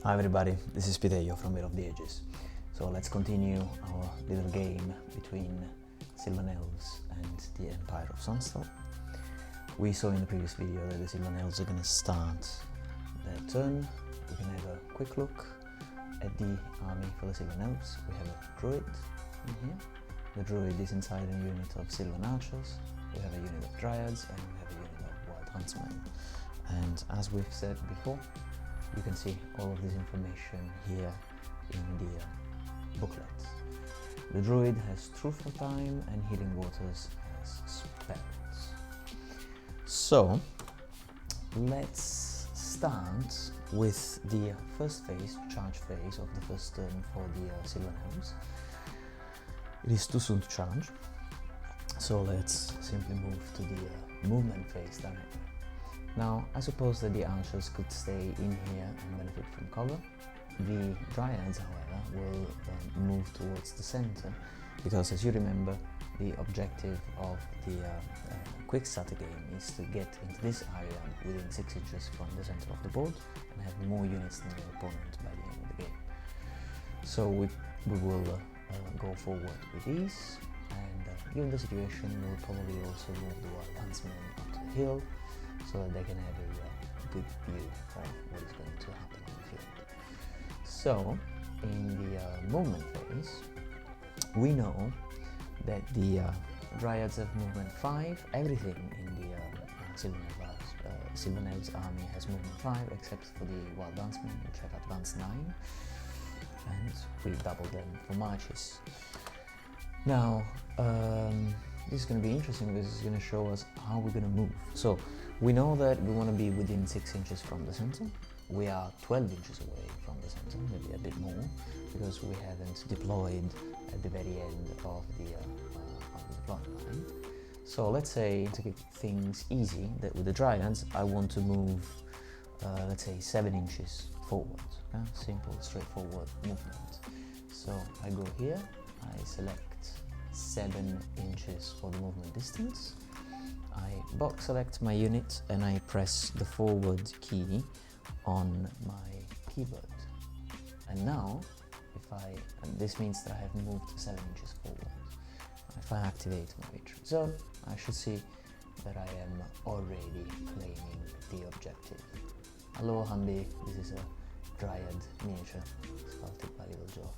Hi everybody, this is Pitejo from Battle of the Ages. So let's continue our little game between Sylvan Elves and the Empire of Sonnstahl. We saw in the previous video that the Sylvan Elves are going to start their turn. We can have a quick look at the army for the Sylvan Elves. We have a Druid in here. The Druid is inside a unit of Sylvan Archers. We have a unit of Dryads and we have a unit of Wild Huntsmen. And as we've said before, you can see all of this information here in the booklet. The Druid has Truthful Time and Healing Waters as spells. So let's start with the first phase, charge phase of the first turn for the Sylvan Elves. It is too soon to charge, so let's simply move to the movement phase directly. Now, I suppose that the archers could stay in here and benefit from cover. The Dryads, however, will move towards the center, because as you remember, the objective of the quick starter game is to get into this area within 6 inches from the center of the board and have more units than your opponent by the end of the game. So we will go forward with these, and given the situation, we'll probably also move the Wild Huntsmen up to the hill, so that they can have a good view of what is going to happen on the field. So, in the movement phase, we know that the Dryads have movement 5, everything in the Sylvan Elves army has movement 5, except for the Wild Huntsmen, which have advanced 9, and we double them for marches. Now, this is going to be interesting because it's going to show us how we're going to move. So, we know that we want to be within 6 inches from the center. We are 12 inches away from the center, maybe a bit more, because we haven't deployed at the very end of the plot line. So let's say, to keep things easy, that with the Dryads I want to move, let's say 7 inches forward. Simple, straightforward movement. So I go here, I select 7 inches for the movement distance. I box select my unit and I press the forward key on my keyboard. And now, this means that I have moved 7 inches forward. If I activate my victory zone, I should see that I am already claiming the objective. Hello Hambi, this is a Dryad miniature sculpted by Little Joe.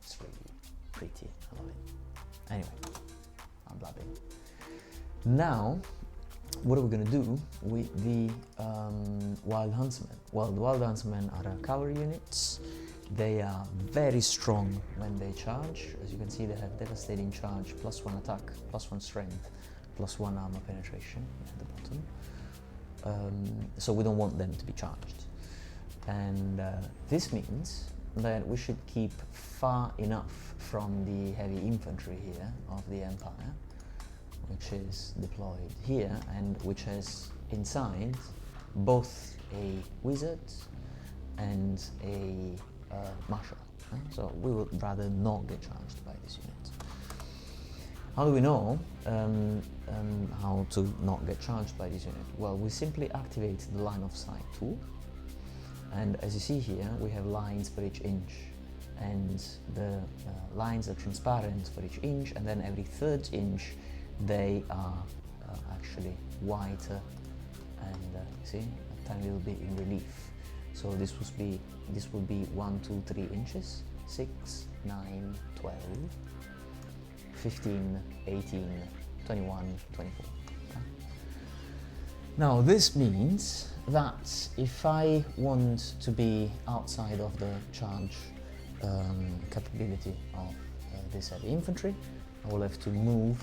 It's really pretty, I love it. Anyway, I'm blabbing. Now, what are we going to do with the Wild Huntsmen? Well, the Wild Huntsmen are cavalry units. They are very strong when they charge. As you can see, they have devastating charge, +1 attack, +1 strength, +1 armor penetration at the bottom. So we don't want them to be charged. And this means that we should keep far enough from the heavy infantry here of the Empire, which is deployed here and which has inside both a wizard and a marshal. So we would rather not get charged by this unit. How do we know how to not get charged by this unit? Well, we simply activate the line of sight tool, and as you see here, we have lines for each inch, and the lines are transparent for each inch, and then every 3rd inch they are actually whiter and see, a tiny little bit in relief. So this would be 1, 2, 3 inches, 6, 9, 12, 15, 18, 21, 24. Okay? Now this means that if I want to be outside of the charge capability of this heavy infantry, I will have to move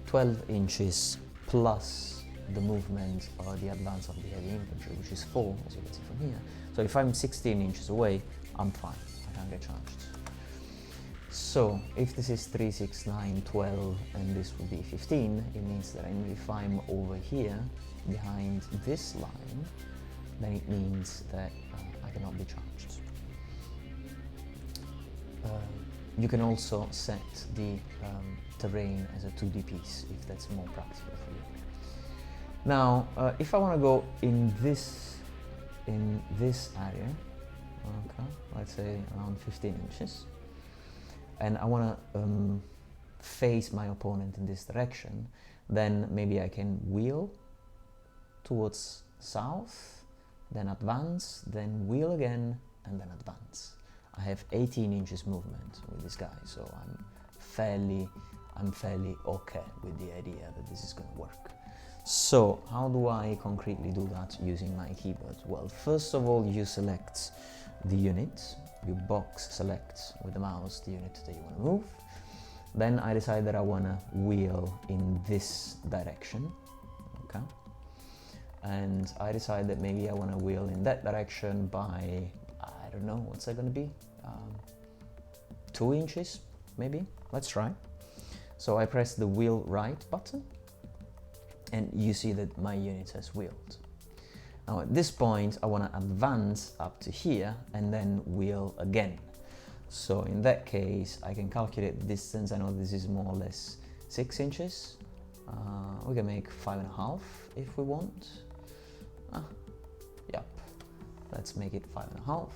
12 inches plus the movement or the advance of the heavy infantry, which is 4, as you can see from here. So if I'm 16 inches away, I'm fine, I can't get charged. So if this is 3, 6, 9, 12, and this will be 15, it means that if I'm over here, behind this line, then it means that I cannot be charged. You can also set the terrain as a 2D piece if that's more practical for you. Now, if I want to go in this in this area, okay, let's say around 15 inches, and I want to face my opponent in this direction, then maybe I can wheel towards south, then advance, then wheel again, and then advance. I have 18 inches movement with this guy, so I'm fairly okay with the idea that this is going to work. So how do I concretely do that using my keyboard? Well, first of all, you select the unit, you box select with the mouse the unit that you want to move. Then I decide that I want to wheel in this direction, okay? And I decide that maybe I want to wheel in that direction by, I don't know, what's that going to be? 2 inches, maybe? Let's try. So I press the wheel right button, and you see that my unit has wheeled. Now at this point, I want to advance up to here and then wheel again. So in that case, I can calculate the distance. I know this is more or less 6 inches. We can make 5.5 if we want. Yep, let's make it 5.5.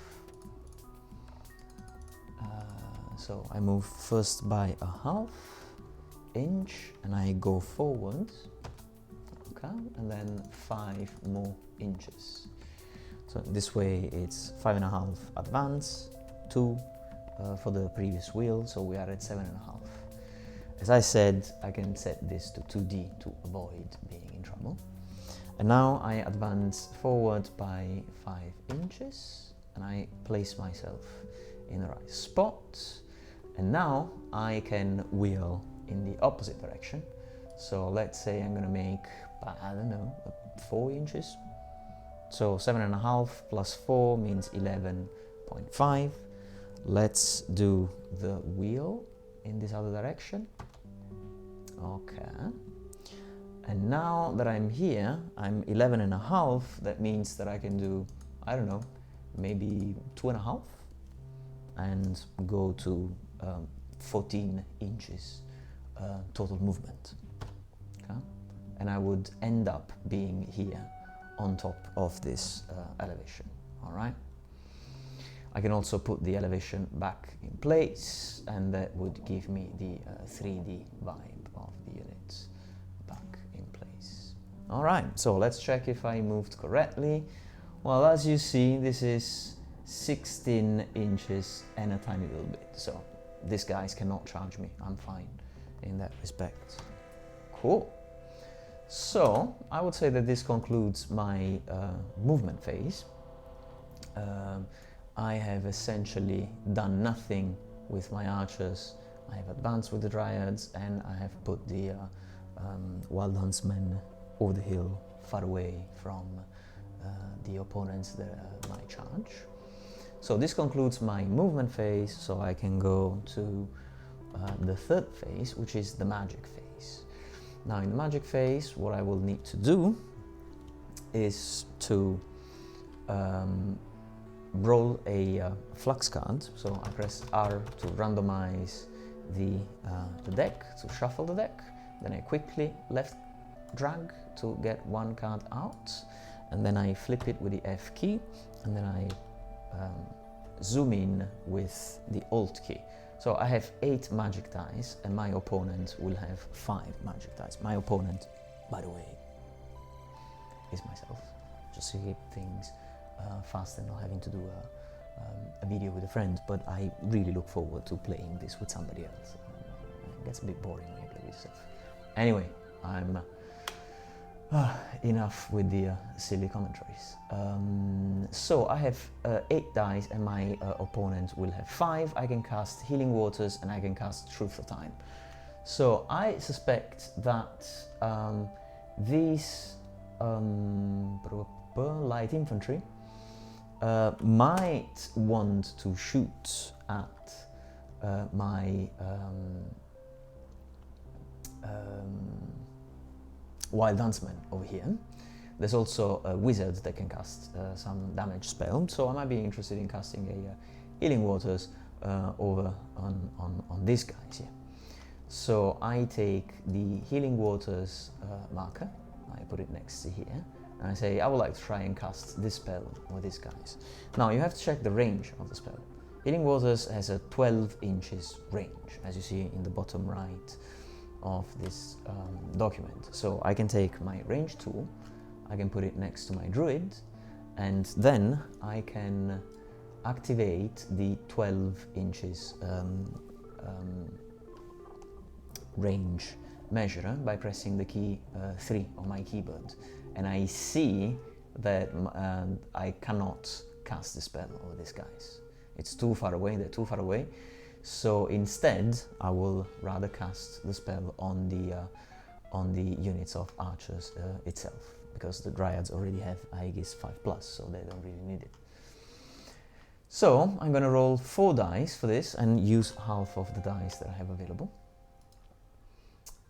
So I move first by 1/2 inch and I go forward, okay, and then 5 more inches. So this way it's 5.5 advance, 2 for the previous wheel, so we are at 7.5. As I said, I can set this to 2D to avoid being in trouble. And now I advance forward by 5 inches and I place myself in the right spot. And now I can wheel in the opposite direction. So let's say I'm going to make, I don't know, 4 inches. So 7.5 plus 4 means 11.5. Let's do the wheel in this other direction. Okay. And now that I'm here, I'm 11.5. That means that I can do, I don't know, maybe 2.5 and go to 14 inches total movement. Okay? And I would end up being here on top of this elevation. All right. I can also put the elevation back in place, and that would give me the 3D vibe of the units back in place. All right, so let's check if I moved correctly. Well, as you see, this is 16 inches and a tiny little bit. So these guys cannot charge me. I'm fine in that respect. Cool. So I would say that this concludes my movement phase. I have essentially done nothing with my archers. I have advanced with the Dryads, and I have put the wild Huntsmen over the hill, far away from the opponents that might charge. So this concludes my movement phase, so I can go to the third phase, which is the magic phase. Now in the magic phase, what I will need to do is to roll a flux card. So I press R to randomize the deck, to shuffle the deck. Then I quickly left drag to get one card out, and then I flip it with the F key, and then I zoom in with the Alt key. So I have 8 magic dice, and my opponent will have 5 magic dice. My opponent, by the way, is myself, just to keep things fast and not having to do a video with a friend. But I really look forward to playing this with somebody else. It gets a bit boring when you play with stuff. Anyway, I'm enough with the silly commentaries. So I have 8 dice, and my opponent will have 5. I can cast Healing Waters, and I can cast Truth of Time. So I suspect that these light infantry might want to shoot at my wild Huntsman over here. There's also a wizard that can cast some damage spell, so I might be interested in casting a Healing Waters over on these guys here. So I take the Healing Waters marker, I put it next to here, and I say I would like to try and cast this spell with these guys. Now you have to check the range of the spell. Healing Waters has a 12 inches range, as you see in the bottom right of this document. So I can take my range tool, I can put it next to my Druid, and then I can activate the 12 inches range measure by pressing the key 3 on my keyboard, and I see that I cannot cast the spell over these guys. It's too far away, they're too far away, so instead I will rather cast the spell on the units of archers itself, because the Dryads already have Aegis 5+, so they don't really need it. So I'm going to roll 4 dice for this and use half of the dice that I have available.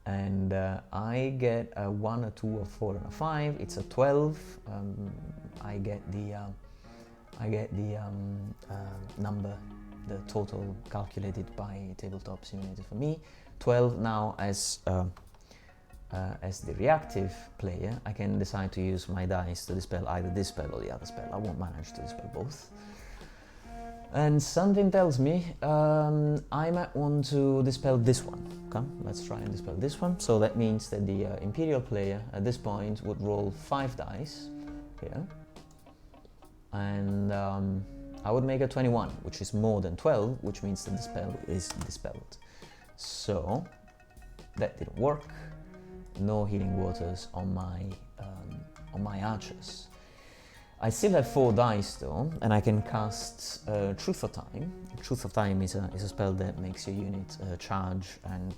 And I get a 1, a 2, a 4, and a 5. It's a 12. I get the number, the total calculated by Tabletop Simulator for me. 12. Now, as the reactive player, I can decide to use my dice to dispel either this spell or the other spell. I won't manage to dispel both. And something tells me I might want to dispel this one. Okay, let's try and dispel this one. So that means that the Imperial player at this point would roll 5 dice here, and I would make a 21, which is more than 12, which means that the spell is dispelled. So that didn't work. No Healing Waters on my archers. I still have 4 dice though, and I can cast Truth of Time. Truth of Time is a spell that makes your unit charge and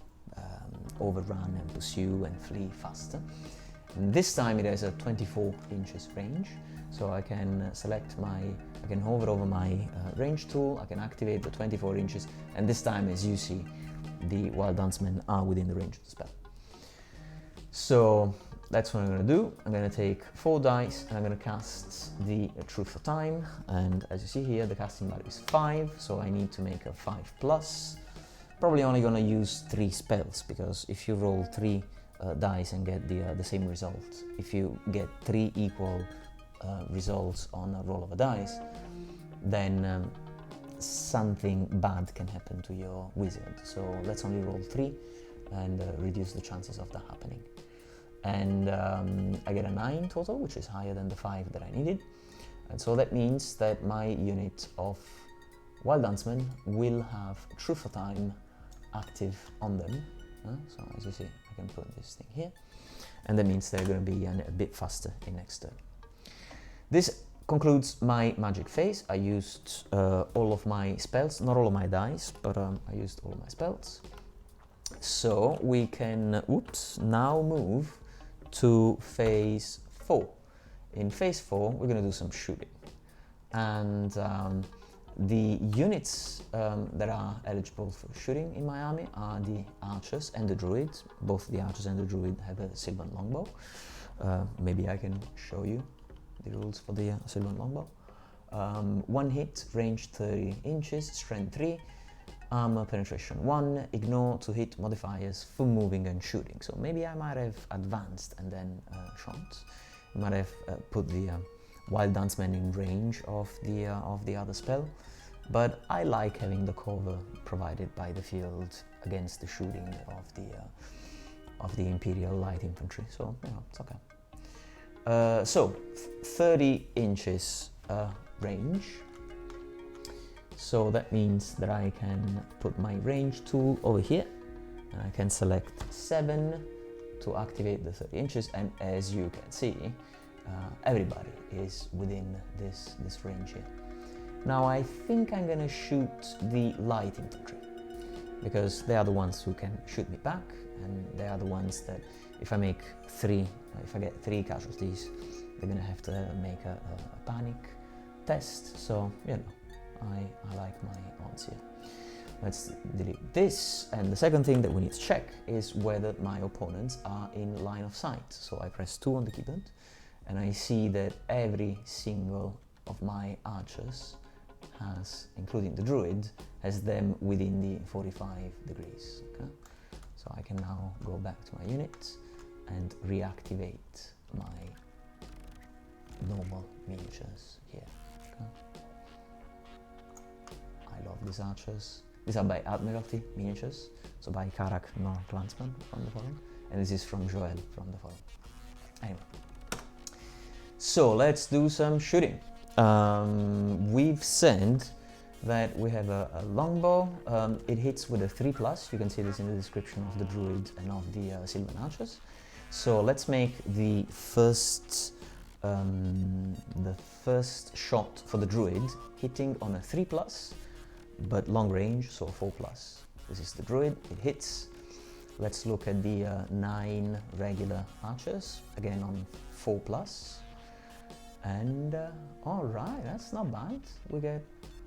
overrun and pursue and flee faster. And this time it has a 24 inches range, so I can I can hover over my range tool, I can activate the 24 inches, and this time, as you see, the Wild Huntsmen are within the range of the spell. So that's what I'm going to do. I'm going to take 4 dice and I'm going to cast the Truth of Time, and as you see here, the casting value is 5, so I need to make a 5+. Probably only going to use 3 spells, because if you roll 3 dice and get the same result, if you get 3 equal results on a roll of a dice, then something bad can happen to your wizard. So let's only roll 3 and reduce the chances of that happening. And I get a 9 total, which is higher than the 5 that I needed. And so that means that my unit of Wild Huntsmen will have Truth of Time active on them. So as you see, I can put this thing here. And that means they're going to be a bit faster in next turn. This concludes my magic phase. I used all of my spells, not all of my dice, but I used all of my spells. So we can, now move to phase 4. In phase 4, we're going to do some shooting. And the units that are eligible for shooting in my army are the archers and the druid. Both the archers and the druid have a Sylvan longbow. Maybe I can show you the rules for the Sylvan longbow. 1 hit, range 30 inches, strength 3, armor penetration 1, ignore to hit modifiers for moving and shooting. So maybe I might have advanced and then shot. I might have put the Wild Huntsman in range of the other spell, but I like having the cover provided by the field against the shooting of the Imperial light infantry. So it's okay. So 30 inches range. So that means that I can put my range tool over here, and I can select 7 to activate the 30 inches, and as you can see, everybody is within this range here. Now I think I'm gonna shoot the light infantry, because they are the ones who can shoot me back, and they are the ones that if I get 3 casualties, they're gonna have to make a panic test. So I like my odds here. Let's delete this, and the second thing that we need to check is whether my opponents are in line of sight. So I press 2 on the keyboard, and I see that every single of my archers has, including the druid, has them within the 45 degrees. Okay? So I can now go back to my unit and reactivate normal miniatures here. Okay. I love these archers. These are by Admiralty miniatures, so by Karak, no Huntsmen from the forum, and this is from Joel from the forum. Anyway, so let's do some shooting. We've said that we have a longbow. It hits with a 3+. You can see this in the description of the Druid and of the Sylvan Elves. So let's make the first shot for the Druid hitting on a 3+, but long range, so 4+. This is the Druid. It hits. Let's look at the 9 regular archers, again on 4+. And all right, that's not bad. We get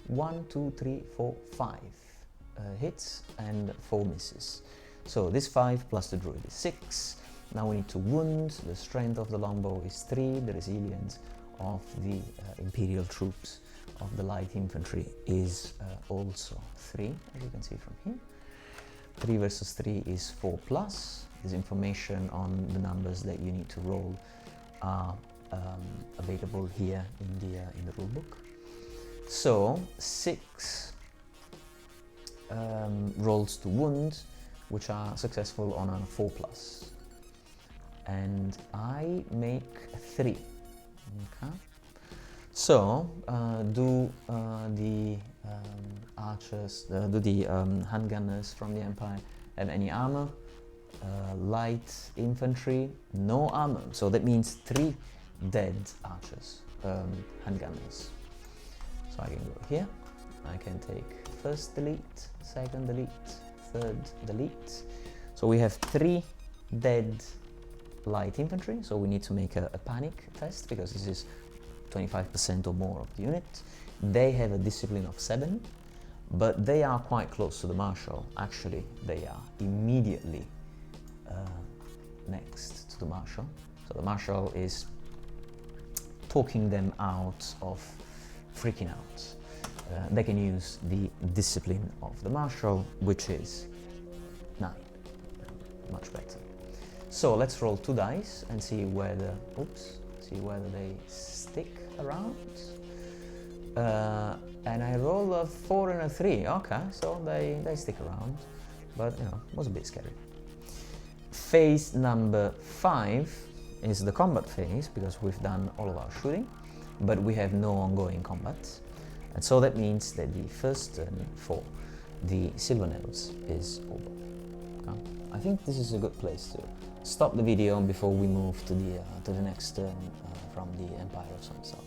1, 2, 3, 4, 5 hits and 4 misses. So this 5 plus the Druid is 6. Now we need to wound. The strength of the longbow is 3. The resilience of the Imperial troops of the light infantry is also 3, as you can see from here. 3 versus 3 is 4+. There's information on the numbers that you need to roll are available here in the rulebook. So 6 rolls to wound, which are successful on a 4+, and I make 3. Okay. So do the archers, do the handgunners from the Empire have any armor? Light infantry, no armor. So that means 3 dead archers, handgunners. So I can go here. I can take first delete, second delete, third delete. So we have 3 dead light infantry. So we need to make a panic test because this is 25% or more of the unit. They have a discipline of 7, but they are quite close to the marshal. Actually, they are immediately next to the marshal. So the marshal is talking them out of freaking out. They can use the discipline of the marshal, which is 9. Much better. So let's roll 2 dice and see whether, see whether they stick around. And I roll a 4 and a 3. Okay, so they stick around, but you know, it was a bit scary. Phase number 5 is the combat phase, because we've done all of our shooting, but we have no ongoing combat. And so that means that the first turn for the Sylvan Elves is over. Okay. I think this is a good place to stop the video before we move to the next turn from the Empire of Sonnstahl.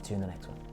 See you in the next one.